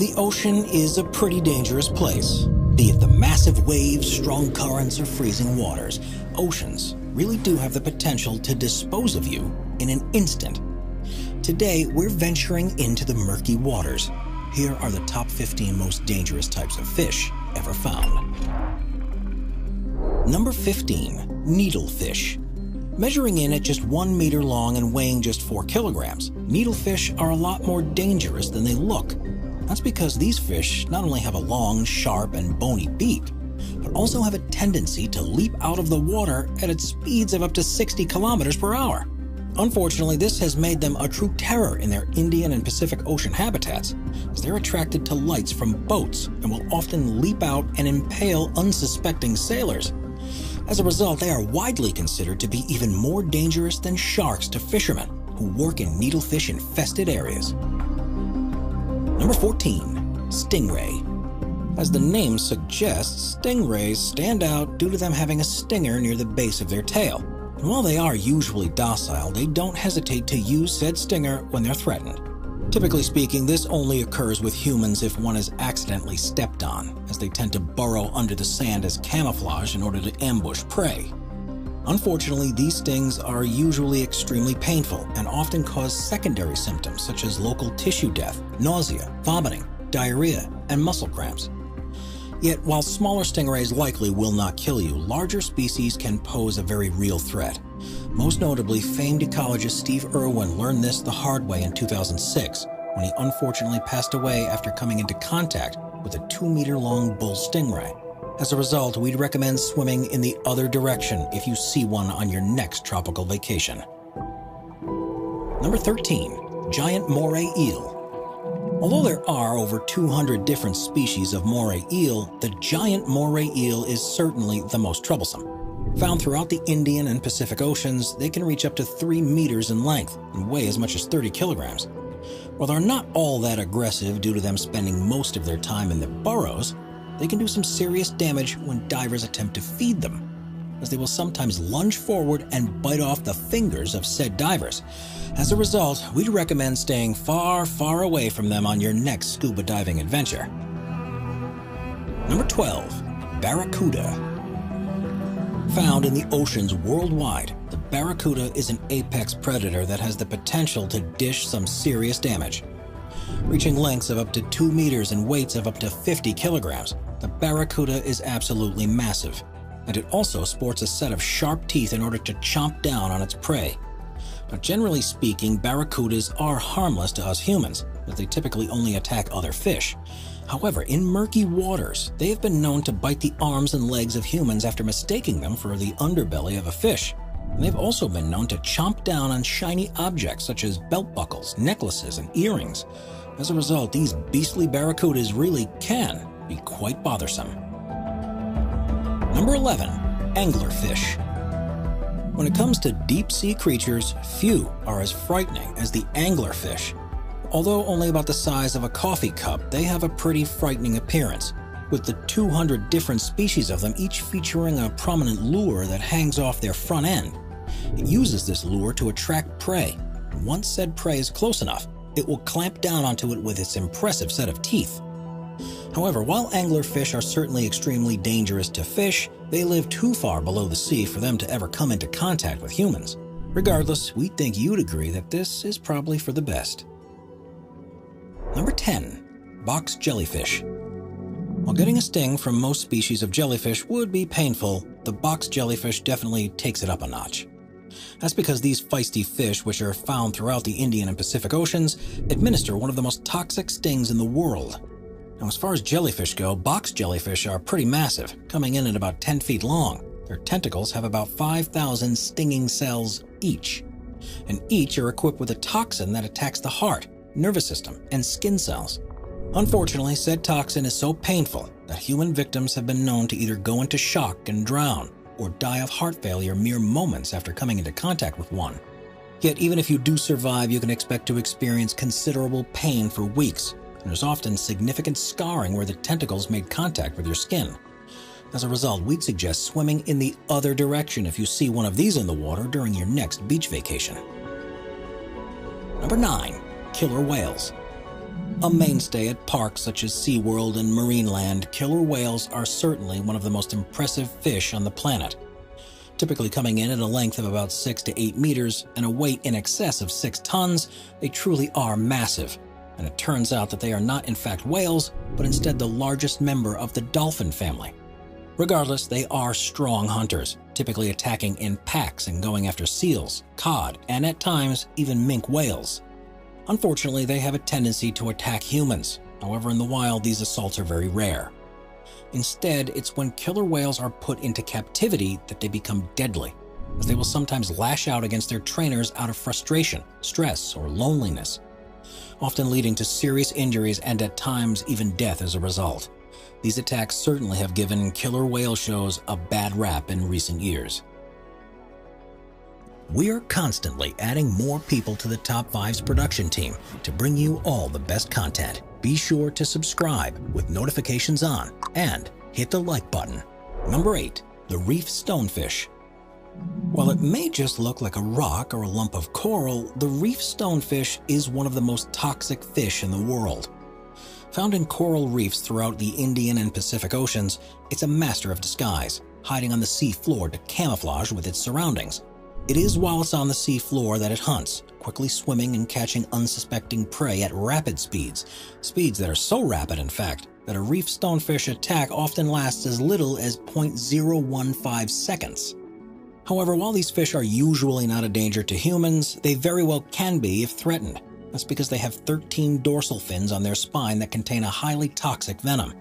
The ocean is a pretty dangerous place. Be it the massive waves, strong currents, or freezing waters, oceans really do have the potential to dispose of you in an instant. Today, we're venturing into the murky waters. Here are the top 15 most dangerous types of fish ever found. Number 15, needlefish. Measuring in at just 1 meter long and weighing just 4 kilograms, needlefish are a lot more dangerous than they look. That's because these fish not only have a long, sharp, and bony beak, but also have a tendency to leap out of the water at speeds of up to 60 kilometers per hour. Unfortunately, this has made them a true terror in their Indian and Pacific Ocean habitats, as they're attracted to lights from boats and will often leap out and impale unsuspecting sailors. As a result, they are widely considered to be even more dangerous than sharks to fishermen who work in needlefish-infested areas. Number 14, stingray. As the name suggests, stingrays stand out due to them having a stinger near the base of their tail. And while they are usually docile, they don't hesitate to use said stinger when they're threatened. Typically speaking, this only occurs with humans if one is accidentally stepped on, as they tend to burrow under the sand as camouflage in order to ambush prey. Unfortunately, these stings are usually extremely painful and often cause secondary symptoms such as local tissue death, nausea, vomiting, diarrhea, and muscle cramps. Yet, while smaller stingrays likely will not kill you, larger species can pose a very real threat. Most notably, famed ecologist Steve Irwin learned this the hard way in 2006, when he unfortunately passed away after coming into contact with a 2-meter-long bull stingray. As a result, we'd recommend swimming in the other direction if you see one on your next tropical vacation. Number 13, giant moray eel. Although there are over 200 different species of moray eel, the giant moray eel is certainly the most troublesome. Found throughout the Indian and Pacific Oceans, they can reach up to 3 meters in length and weigh as much as 30 kilograms. While they're not all that aggressive due to them spending most of their time in their burrows, they can do some serious damage when divers attempt to feed them, as they will sometimes lunge forward and bite off the fingers of said divers. As a result, we'd recommend staying far, far away from them on your next scuba diving adventure. Number 12, barracuda. Found in the oceans worldwide, the barracuda is an apex predator that has the potential to dish some serious damage. Reaching lengths of up to 2 meters and weights of up to 50 kilograms, the barracuda is absolutely massive, and it also sports a set of sharp teeth in order to chomp down on its prey. Now, generally speaking, barracudas are harmless to us humans, as they typically only attack other fish. However, in murky waters, they have been known to bite the arms and legs of humans after mistaking them for the underbelly of a fish. And they've also been known to chomp down on shiny objects such as belt buckles, necklaces, and earrings. As a result, these beastly barracudas really can be quite bothersome. Number 11, anglerfish. When it comes to deep-sea creatures, few are as frightening as the anglerfish. Although only about the size of a coffee cup, they have a pretty frightening appearance, with the 200 different species of them each featuring a prominent lure that hangs off their front end. It uses this lure to attract prey. Once said prey is close enough, it will clamp down onto it with its impressive set of teeth. However, while anglerfish are certainly extremely dangerous to fish, they live too far below the sea for them to ever come into contact with humans. Regardless, we think you'd agree that this is probably for the best. Number 10, box jellyfish. While getting a sting from most species of jellyfish would be painful, the box jellyfish definitely takes it up a notch. That's because these feisty fish, which are found throughout the Indian and Pacific Oceans, administer one of the most toxic stings in the world. Now, as far as jellyfish go, box jellyfish are pretty massive, coming in at about 10 feet long. Their tentacles have about 5,000 stinging cells each, and each are equipped with a toxin that attacks the heart, nervous system, and skin cells. Unfortunately, said toxin is so painful that human victims have been known to either go into shock and drown, or die of heart failure mere moments after coming into contact with one. Yet even if you do survive, you can expect to experience considerable pain for weeks, and there's often significant scarring where the tentacles made contact with your skin. As a result, we'd suggest swimming in the other direction if you see one of these in the water during your next beach vacation. Number 9, killer whales. A mainstay at parks such as SeaWorld and Marineland, killer whales are certainly one of the most impressive fish on the planet. Typically coming in at a length of about 6 to 8 meters and a weight in excess of 6 tons, they truly are massive. And it turns out that they are not in fact whales, but instead the largest member of the dolphin family. Regardless, they are strong hunters, typically attacking in packs and going after seals, cod, and at times even minke whales. Unfortunately, they have a tendency to attack humans. However, in the wild, these assaults are very rare. Instead, it's when killer whales are put into captivity that they become deadly, as they will sometimes lash out against their trainers out of frustration, stress, or loneliness, often leading to serious injuries and at times even death as a result. These attacks certainly have given killer whale shows a bad rap in recent years. We are constantly adding more people to the Top 5's production team to bring you all the best content. Be sure to subscribe with notifications on and hit the like button. Number 8. The reef stonefish. While it may just look like a rock or a lump of coral, the reef stonefish is one of the most toxic fish in the world. Found in coral reefs throughout the Indian and Pacific Oceans, it's a master of disguise, hiding on the sea floor to camouflage with its surroundings. It is while it's on the sea floor that it hunts, quickly swimming and catching unsuspecting prey at rapid speeds that are so rapid, in fact, that a reef stonefish attack often lasts as little as 0.015 seconds. However, while these fish are usually not a danger to humans, they very well can be if threatened. That's because they have 13 dorsal fins on their spine that contain a highly toxic venom,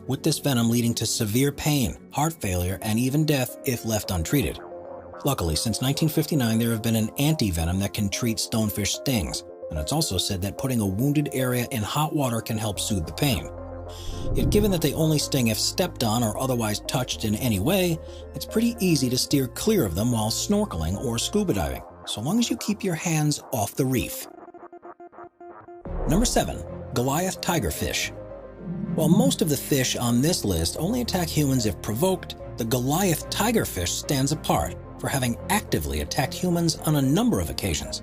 with this venom leading to severe pain, heart failure, and even death if left untreated. Luckily, since 1959, there have been an anti-venom that can treat stonefish stings, and it's also said that putting a wounded area in hot water can help soothe the pain. Yet given that they only sting if stepped on or otherwise touched in any way, it's pretty easy to steer clear of them while snorkeling or scuba diving, so long as you keep your hands off the reef. Number 7. Goliath tigerfish. While most of the fish on this list only attack humans if provoked, the Goliath tigerfish stands apart for having actively attacked humans on a number of occasions.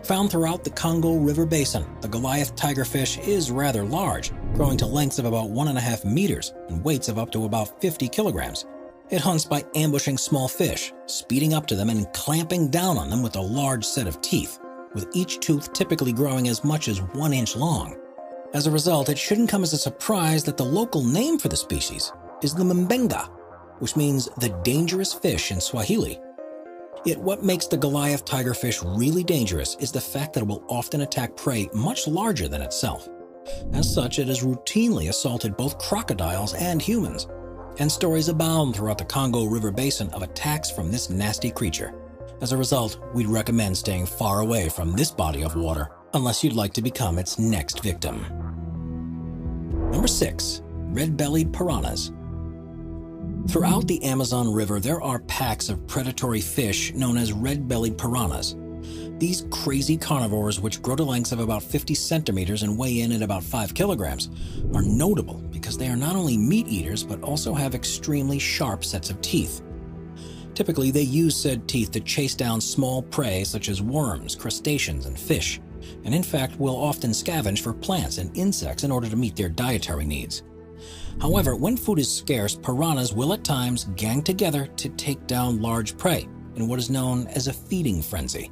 Found throughout the Congo River Basin, the Goliath tigerfish is rather large, growing to lengths of about 1.5 meters and weights of up to about 50 kilograms. It hunts by ambushing small fish, speeding up to them and clamping down on them with a large set of teeth, with each tooth typically growing as much as 1 inch long. As a result, it shouldn't come as a surprise that the local name for the species is the Mbenga, which means the dangerous fish in Swahili. Yet what makes the Goliath tigerfish really dangerous is the fact that it will often attack prey much larger than itself. As such, it has routinely assaulted both crocodiles and humans, and stories abound throughout the Congo River Basin of attacks from this nasty creature. As a result, we'd recommend staying far away from this body of water, unless you'd like to become its next victim. Number 6. Red-bellied piranhas. Throughout the Amazon River, there are packs of predatory fish known as red-bellied piranhas. These crazy carnivores, which grow to lengths of about 50 centimeters and weigh in at about 5 kilograms, are notable because they are not only meat eaters but also have extremely sharp sets of teeth. Typically, they use said teeth to chase down small prey such as worms, crustaceans, and fish, and in fact will often scavenge for plants and insects in order to meet their dietary needs. However, when food is scarce, piranhas will at times gang together to take down large prey in what is known as a feeding frenzy,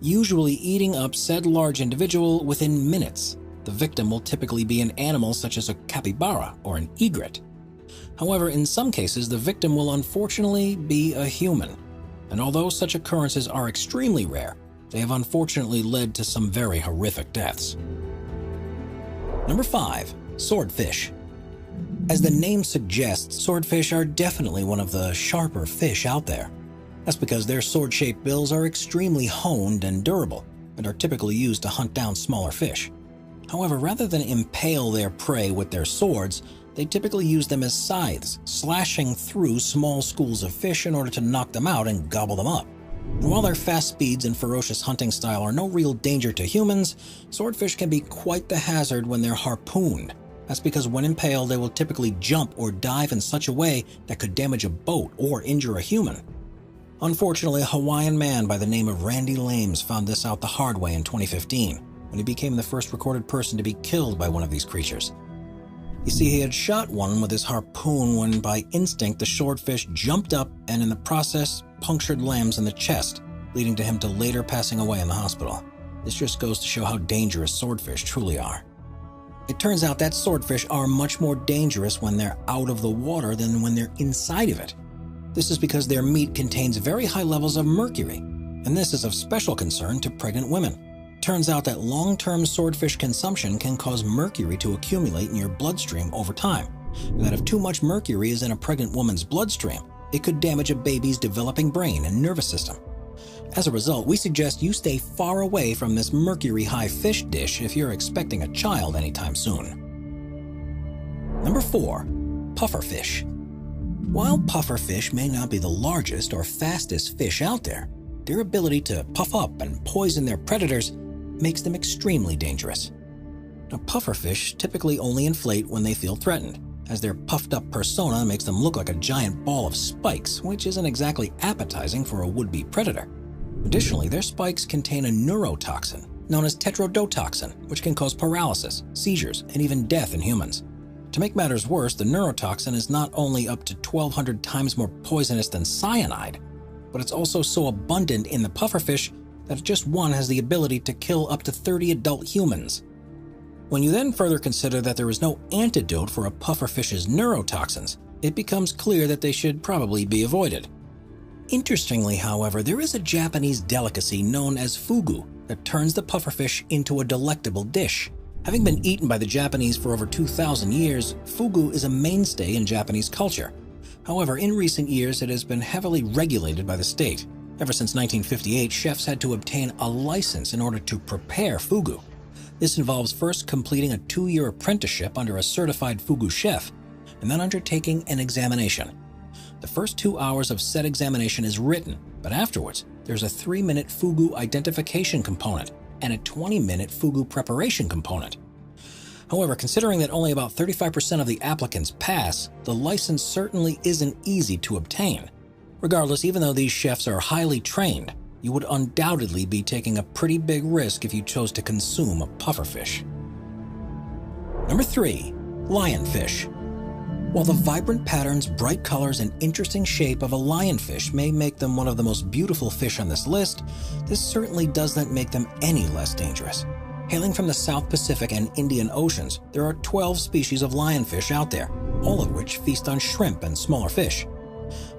usually eating up said large individual within minutes. The victim will typically be an animal such as a capybara or an egret. However, in some cases, the victim will unfortunately be a human, and although such occurrences are extremely rare, they have unfortunately led to some very horrific deaths. Number 5. Swordfish. As the name suggests, swordfish are definitely one of the sharper fish out there. That's because their sword-shaped bills are extremely honed and durable, and are typically used to hunt down smaller fish. However, rather than impale their prey with their swords, they typically use them as scythes, slashing through small schools of fish in order to knock them out and gobble them up. And while their fast speeds and ferocious hunting style are no real danger to humans, swordfish can be quite the hazard when they're harpooned. That's because when impaled, they will typically jump or dive in such a way that could damage a boat or injure a human. Unfortunately, a Hawaiian man by the name of Randy Lames found this out the hard way in 2015. when he became the first recorded person to be killed by one of these creatures. You see, he had shot one with his harpoon when by instinct the swordfish jumped up and in the process punctured Lambs in the chest, leading to him to later passing away in the hospital. This just goes to show how dangerous swordfish truly are. It turns out that swordfish are much more dangerous when they're out of the water than when they're inside of it. This is because their meat contains very high levels of mercury, and this is of special concern to pregnant women. Turns out that long-term swordfish consumption can cause mercury to accumulate in your bloodstream over time, and that if too much mercury is in a pregnant woman's bloodstream, it could damage a baby's developing brain and nervous system. As a result, we suggest you stay far away from this mercury-high fish dish if you're expecting a child anytime soon. Number 4. Pufferfish. While pufferfish may not be the largest or fastest fish out there, their ability to puff up and poison their predators makes them extremely dangerous. Now, pufferfish typically only inflate when they feel threatened, as their puffed-up persona makes them look like a giant ball of spikes, which isn't exactly appetizing for a would-be predator. Additionally, their spikes contain a neurotoxin known as tetrodotoxin, which can cause paralysis, seizures, and even death in humans. To make matters worse, the neurotoxin is not only up to 1,200 times more poisonous than cyanide, but it's also so abundant in the pufferfish that just one has the ability to kill up to 30 adult humans. When you then further consider that there is no antidote for a pufferfish's neurotoxins, it becomes clear that they should probably be avoided. Interestingly, however, there is a Japanese delicacy known as fugu that turns the pufferfish into a delectable dish. Having been eaten by the Japanese for over 2,000 years, fugu is a mainstay in Japanese culture. However, in recent years, it has been heavily regulated by the state. Ever since 1958, chefs had to obtain a license in order to prepare fugu. This involves first completing a 2-year apprenticeship under a certified fugu chef, and then undertaking an examination. The first 2 hours of said examination is written, but afterwards, there's a 3-minute fugu identification component and a 20-minute fugu preparation component. However, considering that only about 35% of the applicants pass, the license certainly isn't easy to obtain. Regardless, even though these chefs are highly trained, you would undoubtedly be taking a pretty big risk if you chose to consume a pufferfish. Number 3. Lionfish. While the vibrant patterns, bright colors, and interesting shape of a lionfish may make them one of the most beautiful fish on this list, this certainly doesn't make them any less dangerous. Hailing from the South Pacific and Indian Oceans, there are 12 species of lionfish out there, all of which feast on shrimp and smaller fish.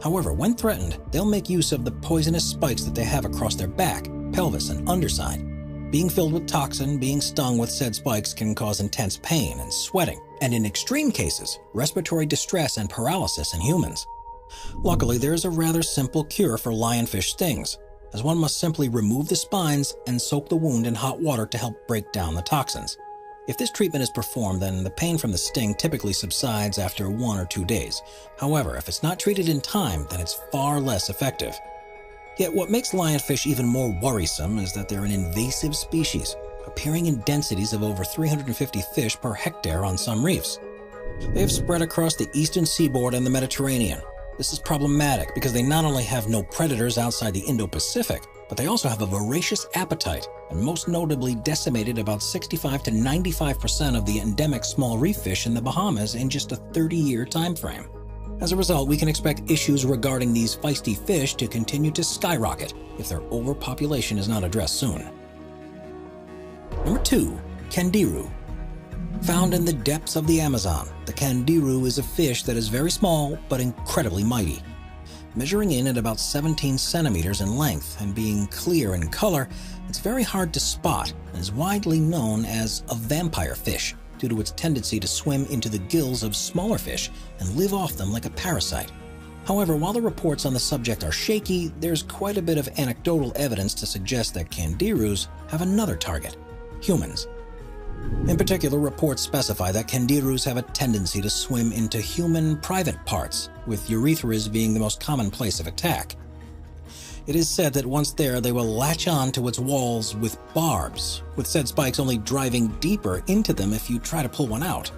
However, when threatened, they'll make use of the poisonous spikes that they have across their back, pelvis, and underside. Being filled with toxin, being stung with said spikes can cause intense pain and sweating, and in extreme cases, respiratory distress and paralysis in humans. Luckily, there is a rather simple cure for lionfish stings, as one must simply remove the spines and soak the wound in hot water to help break down the toxins. If this treatment is performed, then the pain from the sting typically subsides after 1 or 2 days. However, if it's not treated in time, then it's far less effective. Yet what makes lionfish even more worrisome is that they're an invasive species, appearing in densities of over 350 fish per hectare on some reefs. They have spread across the eastern seaboard and the Mediterranean. This is problematic because they not only have no predators outside the Indo-Pacific, but they also have a voracious appetite, and most notably decimated about 65 to 95% of the endemic small reef fish in the Bahamas in just a 30-year time frame. As a result, we can expect issues regarding these feisty fish to continue to skyrocket if their overpopulation is not addressed soon. Number 2. Candiru. Found in the depths of the Amazon, the candiru is a fish that is very small but incredibly mighty. Measuring in at about 17 centimeters in length and being clear in color, it's very hard to spot and is widely known as a vampire fish due to its tendency to swim into the gills of smaller fish and live off them like a parasite. However, while the reports on the subject are shaky, there's quite a bit of anecdotal evidence to suggest that candirus have another target: humans. In particular, reports specify that candirus have a tendency to swim into human private parts, with urethras being the most common place of attack. It is said that once there, they will latch on to its walls with barbs, with said spikes only driving deeper into them if you try to pull one out.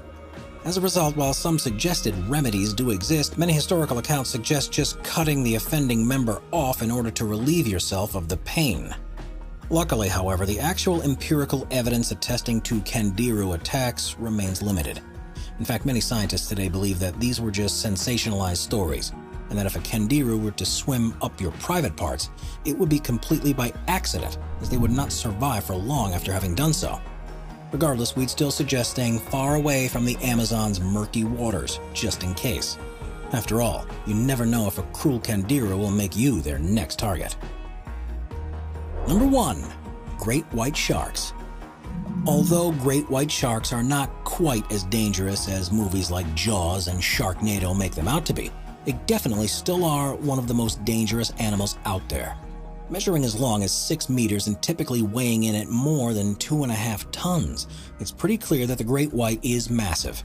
As a result, while some suggested remedies do exist, many historical accounts suggest just cutting the offending member off in order to relieve yourself of the pain. Luckily, however, the actual empirical evidence attesting to Candiru attacks remains limited. In fact, many scientists today believe that these were just sensationalized stories, and that if a Candiru were to swim up your private parts, it would be completely by accident, as they would not survive for long after having done so. Regardless, we'd still suggest staying far away from the Amazon's murky waters, just in case. After all, you never know if a cruel Candiru will make you their next target. Number 1. Great white sharks. Although great white sharks are not quite as dangerous as movies like Jaws and Sharknado make them out to be, they definitely still are one of the most dangerous animals out there. Measuring as long as 6 meters and typically weighing in at more than 2.5 tons, it's pretty clear that the great white is massive.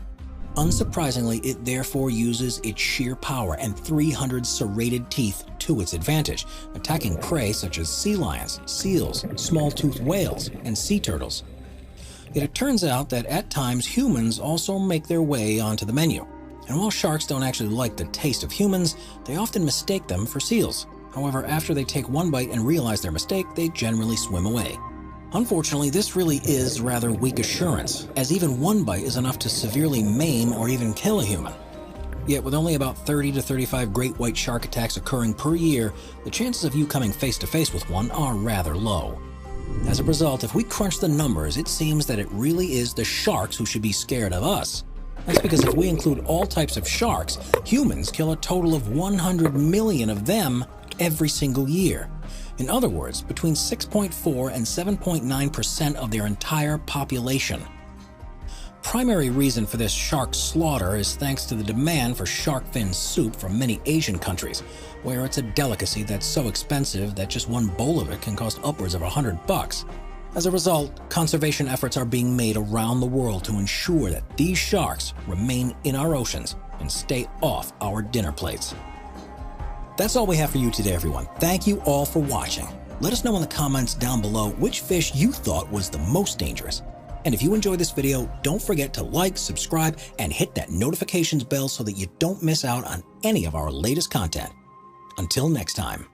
Unsurprisingly, it therefore uses its sheer power and 300 serrated teeth to its advantage, attacking prey such as sea lions, seals, small-toothed whales, and sea turtles. Yet it turns out that at times humans also make their way onto the menu. And while sharks don't actually like the taste of humans, they often mistake them for seals. However, after they take one bite and realize their mistake, they generally swim away. Unfortunately, this really is rather weak assurance, as even one bite is enough to severely maim or even kill a human. Yet with only about 30 to 35 great white shark attacks occurring per year, the chances of you coming face to face with one are rather low. As a result, if we crunch the numbers, it seems that it really is the sharks who should be scared of us. That's because if we include all types of sharks, humans kill a total of 100 million of them every single year. In other words, between 6.4 and 7.9% of their entire population. Primary reason for this shark slaughter is thanks to the demand for shark fin soup from many Asian countries, where it's a delicacy that's so expensive that just one bowl of it can cost upwards of $100. As a result, conservation efforts are being made around the world to ensure that these sharks remain in our oceans and stay off our dinner plates. That's all we have for you today, everyone. Thank you all for watching. Let us know in the comments down below which fish you thought was the most dangerous. And if you enjoyed this video, don't forget to like, subscribe, and hit that notifications bell so that you don't miss out on any of our latest content. Until next time.